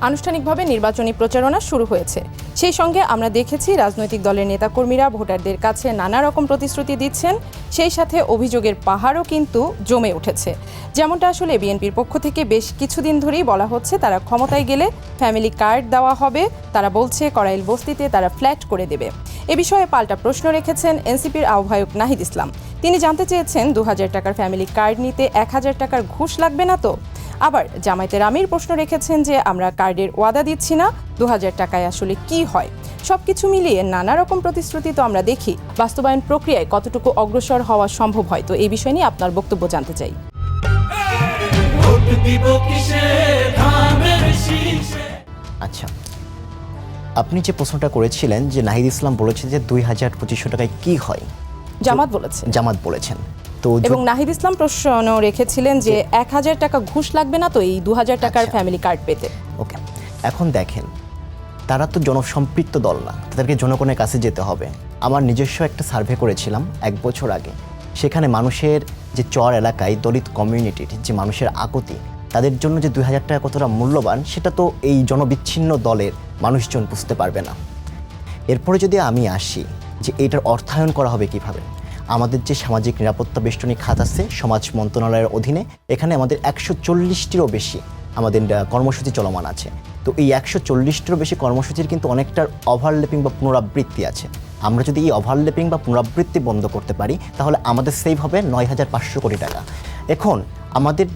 আনুষ্ঠানিকভাবে নির্বাচনী প্রচারণা শুরু হয়েছে। সেই সঙ্গে আমরা দেখেছি রাজনৈতিক দলের নেতাকর্মীরা ভোটারদের কাছে নানা রকম প্রতিশ্রুতি দিচ্ছেন, সেই সাথে অভিযোগের পাহাড়ও কিন্তু জমে উঠেছে। যেমনটা আসলে বিএনপির পক্ষ থেকে বেশ কিছুদিন ধরেই বলা হচ্ছে তারা ক্ষমতায় গেলে ফ্যামিলি কার্ড দেওয়া হবে, তারা বলছে কড়াইল বস্তিতে তারা ফ্ল্যাট করে দেবে। এ বিষয়ে পাল্টা প্রশ্ন রেখেছেন এনসিপির আহ্বায়ক নাহিদ ইসলাম। তিনি জানতে চেয়েছেন ২০০০ টাকার ফ্যামিলি কার্ড নিতে ১০০০ টাকার ঘুষ লাগবে না তো? আবার জামায়াতের আমির প্রশ্ন রেখেছেন যে আমরা কার্ডের ওয়াদা দিচ্ছি না, ২০০০ টাকায় আসলে কি হয়? সবকিছু মিলিয়ে নানা রকম প্রতিশ্রুতি তো আমরা দেখি, বাস্তবায়ন প্রক্রিয়ায় কতটুকু অগ্রসর হওয়া সম্ভব হয়? তো এই বিষয় নিয়ে আপনার বক্তব্য জানতে চাই। আচ্ছা, আপনি যে প্রশ্নটা করেছিলেন যে নাহিদ ইসলাম বলেছে যে ২,২৫০ টাকায় কি হয়, জামাত বলেছেন তো, এবং নাহিদ ইসলাম প্রশ্ন রেখেছিলেন যে ১০০০ টাকা ঘুষ লাগবে না তো এই ২০০০ টাকার ফ্যামিলি কার্ড পেতে? ওকে, এখন দেখেন, তারা তো জনসম্পৃক্ত দল না, তাদেরকে জনগণের কাছে যেতে হবে। আমার নিজস্ব একটা সার্ভে করেছিলাম ১ বছর আগে, সেখানে মানুষের যে চর এলাকায় দলিত কমিউনিটির যে মানুষের আকুতি, তাদের জন্য যে ২০০০ টাকা কতটা মূল্যবান সেটা তো এই জনবিচ্ছিন্ন দলের মানুষজন বুঝতে পারবে না। এরপরে যদি আমি আসি যে এটার অর্থায়ন করা হবে কিভাবে, আমাদের যে সামাজিক নিরাপত্তা বেষ্টনী খাত আছে সমাজ মন্ত্রণালয়ের অধীনে, এখানে আমাদের ১৪০টিরও বেশি আমাদের কর্মসূচি চলমান আছে। তো এই ১৪০টিরও বেশি কর্মসূচির কিন্তু অনেকটার ওভারল্যাপিং বা পুনরাবৃত্তি আছে। আমরা যদি এই ওভারল্যাপিং বা পুনরাবৃত্তি বন্ধ করতে পারি তাহলে আমাদের সেভ হবে ৯,৫০০ কোটি টাকা। এখন আমাদের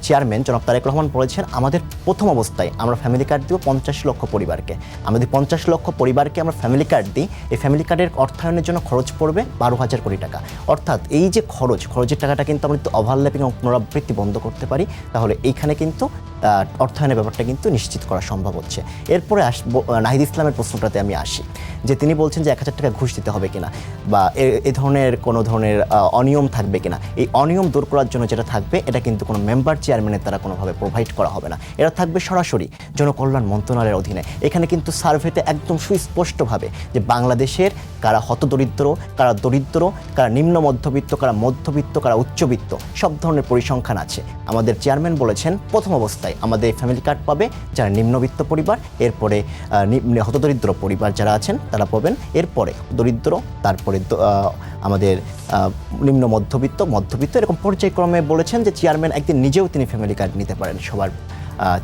চেয়ারম্যান জনাব তারেক রহমান বলেছেন আমাদের প্রথম অবস্থায় আমরা ফ্যামিলি কার্ড দিব ৫০ লক্ষ পরিবারকে। আমাদের ৫০ লক্ষ পরিবারকে আমরা ফ্যামিলি কার্ড দিই, এই ফ্যামিলি কার্ডের অর্থায়নের জন্য খরচ পড়বে ১২,০০০ কোটি টাকা। অর্থাৎ এই যে খরচের টাকাটা কিন্তু আমরা যদি ওভারল্যাপিং এবং পুনরাবৃত্তি বন্ধ করতে পারি তাহলে এইখানে কিন্তু অর্থায়নের ব্যাপারটা কিন্তু নিশ্চিত করা সম্ভব হচ্ছে। এরপরে নাহিদ ইসলামের প্রশ্নটাতে আমি আসি যে তিনি বলছেন যে ১০০০ টাকা ঘুষ দিতে হবে কিনা বা এ ধরনের কোনো ধরনের অনিয়ম থাকবে কিনা। এই অনিয়ম দূর করার জন্য যেটা থাকবে এটা কিন্তু কোনো মেম্বার চেয়ারম্যানের দ্বারা কোনোভাবে প্রোভাইড করা হবে না, এটা থাকবে সরাসরি জনকল্যাণ মন্ত্রণালয়ের অধীনে। এখানে কিন্তু সার্ভেতে একদম সুস্পষ্টভাবে যে বাংলাদেশের কারা হতদরিদ্র, কারা দরিদ্র, কারা নিম্ন মধ্যবিত্ত, কারা মধ্যবিত্ত, কারা উচ্চবিত্ত, সব ধরনের পরিসংখ্যান আছে। আমাদের চেয়ারম্যান বলেছেন প্রথম অবস্থায় আমাদের ফ্যামিলি কার্ড পাবে যারা নিম্নবিত্ত পরিবার, এরপরে হতদরিদ্র পরিবার যারা আছেন তারা পাবেন, এরপরে দরিদ্র, তারপরে আমাদের নিম্ন মধ্যবিত্ত এরকম পর্যায়ক্রমে বলেছেন যে চেয়ারম্যান একদিন নিজেও তিনি ফ্যামিলি কার্ড নিতে পারেন সবার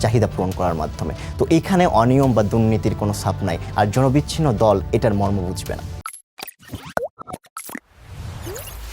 চাহিদা পূরণ করার মাধ্যমে। তো এখানে অনিয়ম বা দুর্নীতির কোনো ছাপ নাই, আর জনবিচ্ছিন্ন দল এটার মর্ম বুঝবে না।